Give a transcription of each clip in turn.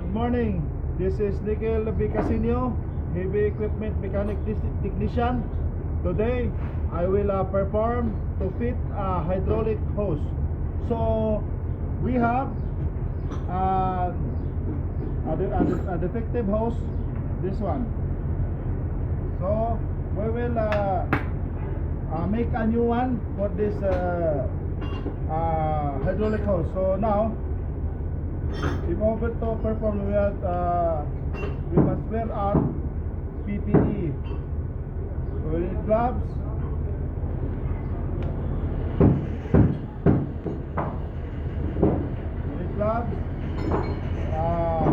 Good morning. This is Nickel Vicasinio, heavy equipment mechanic technician. Today, I will perform to fit a hydraulic hose. So, we have a defective hose, this one. So, we will make a new one for this hydraulic hose. So now, in order to perform, we must wear our PPE. We need gloves,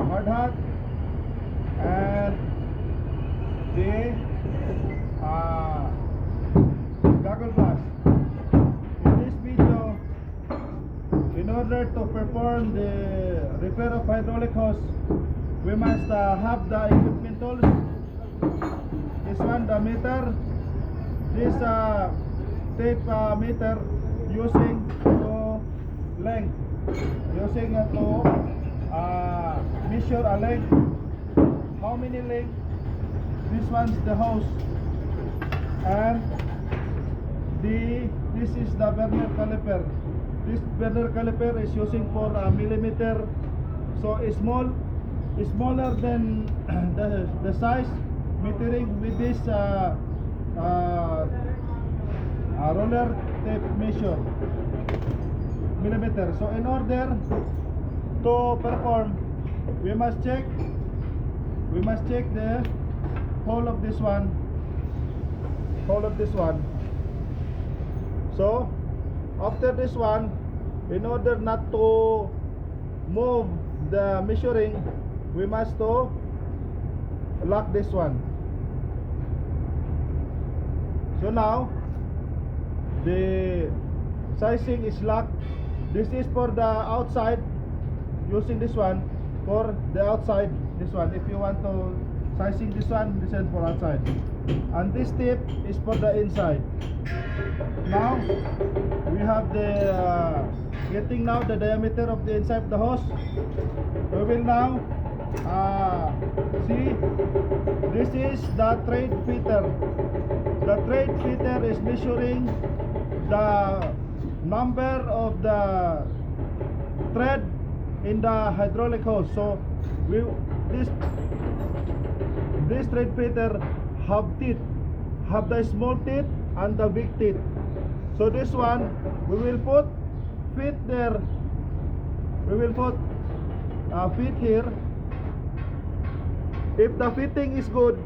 hard hat, and the goggle glass. In this video, in order to perform the repair of hydraulic hose, we must have the equipment tools. This one, the meter, this tape meter using to length, using to measure a length, how many length. This one's the hose, and this is the vernier caliper. This vernier caliper is using for a millimeter, so it's smaller than the size, metering with this roller tape measure millimeter. So in order to perform, we must check the hole of this one, So after this one, in order not to move the measuring, we must to lock this one. So now the sizing is locked. This is for the outside, using this one for the outside. This one, if you want to sizing this one, this is for outside, and this tip is for the inside. Now we have the getting now the diameter of the inside of the hose. We will now see, this is the thread fitter. The thread fitter is measuring the number of the thread in the hydraulic hose. So this thread fitter have teeth, have the small teeth and the big teeth. So this one, we will put feet there. We will put feet here. If the fitting is good,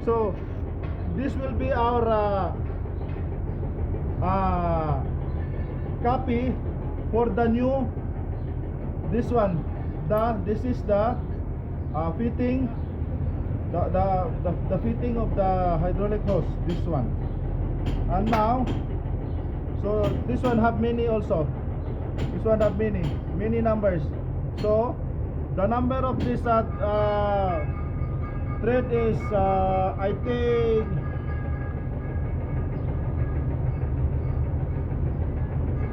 so this will be our copy for the new, this one. This is the fitting, the fitting of the hydraulic hose, this one. And now, so this one have many also. This one have many numbers. So the number of this thread is I think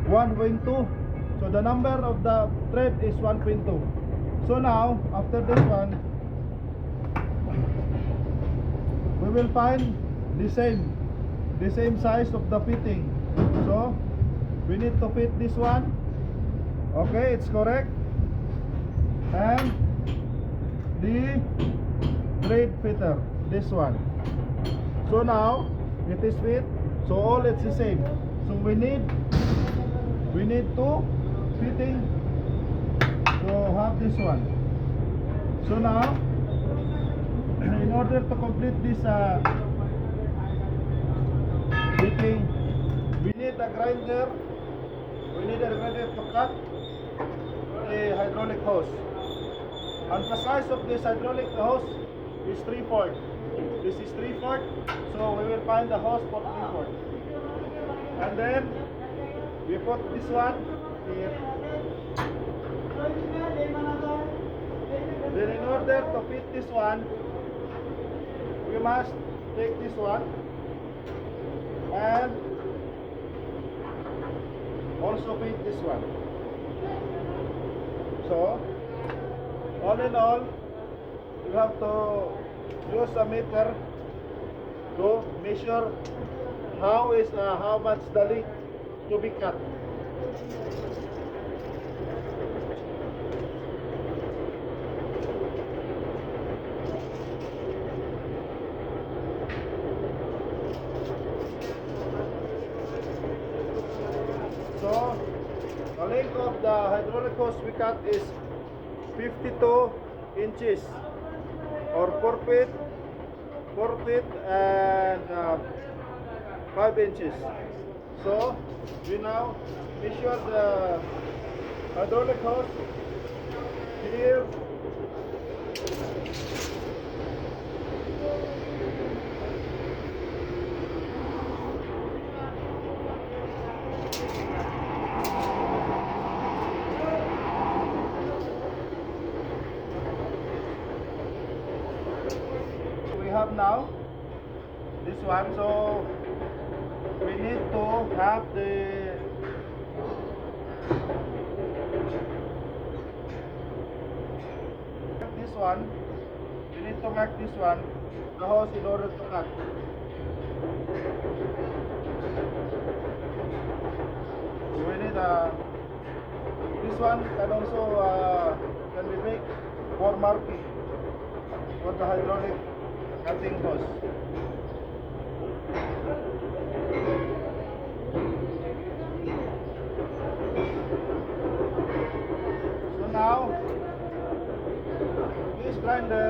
1.2. So the number of the thread is 1.2. So now after this one, we will find the same size of the fitting. So we need to fit this one. Okay, it's correct. And the thread fitter, this one. So now it is fit. So all it's the same. So we need two fitting to have this one. So now, in order to complete this fitting, we need a grinder. We need a grinder to cut the hydraulic hose. And the size of this hydraulic hose is 3/4. This is 3/4. So we will find the hose for 3/4. And then we put this one here. Then in order to fit this one, we must take this one and also fit this one. So all in all, you have to use a meter to measure how much the leak to be cut. So the length of the hydraulic hose we cut is 52 inches or 4 feet and 5 inches. So we now measure the hydraulic hose here. We have now this one, so we need to have this one. We need to mark this one, the hose, in order to cut. So we need this one can also can be made for marking for the hydraulic cutting hose. So now this grinder,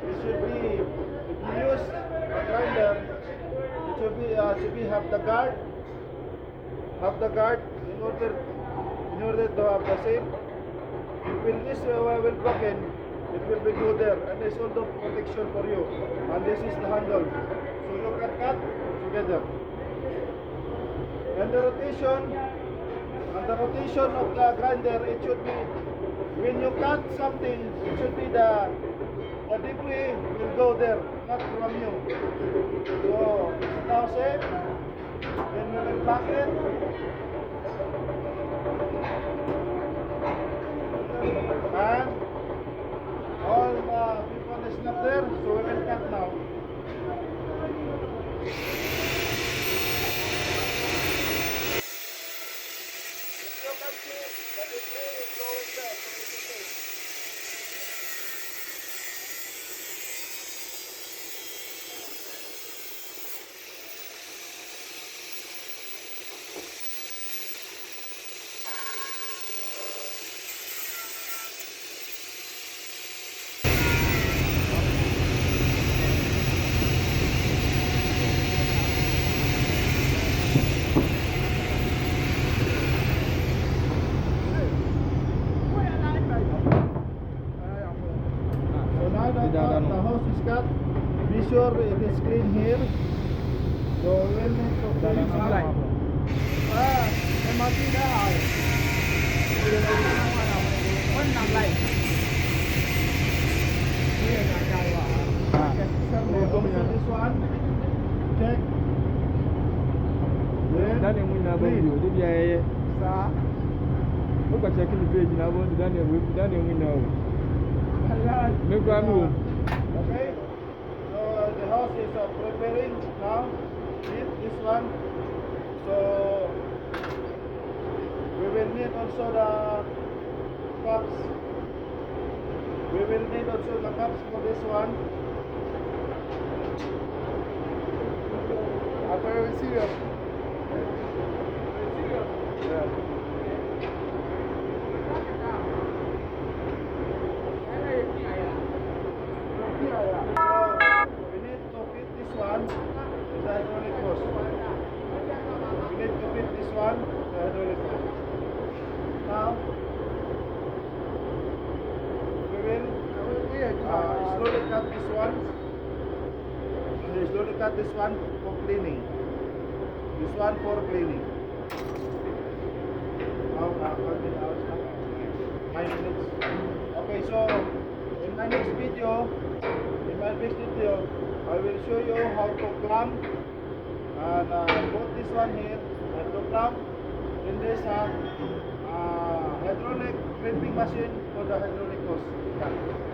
it should be, if you use a grinder, it should be have the guard in order to have the same. If this will broken, it will be good there, and there's also protection for you. And this is the handle, so you can cut together. And the rotation of the grinder, it should be, when you cut something, it should be the debris will go there, not from you. So now safe. Then we will pack it. And all the people is not there, so we will cut now. If you can see, the debris is going there, so it's okay. The hose is cut. Be sure it is clean here. So we will need to clean it. Em nói gì đó rồi? Vẫn nằm lại. This one. Check. Daniel Wina Boyo, the Sa. Look at checking the page now. Daniel Wina. Make one move. Okay. So the house is preparing now. This one. So we will need also the cups. We will need also the cups for this one. I'm very serious. Yeah. We need to fit this one with the hydraulic hose. We need to fit this one with the hydraulic hose. Now, we will slowly cut this one. We slowly cut this one for cleaning. This one for cleaning. How many hours now? 9 minutes. Okay, so in my next video, I will show you how to clamp and put this one here and to clamp in this hydraulic crimping machine for the hydraulic hose. Yeah.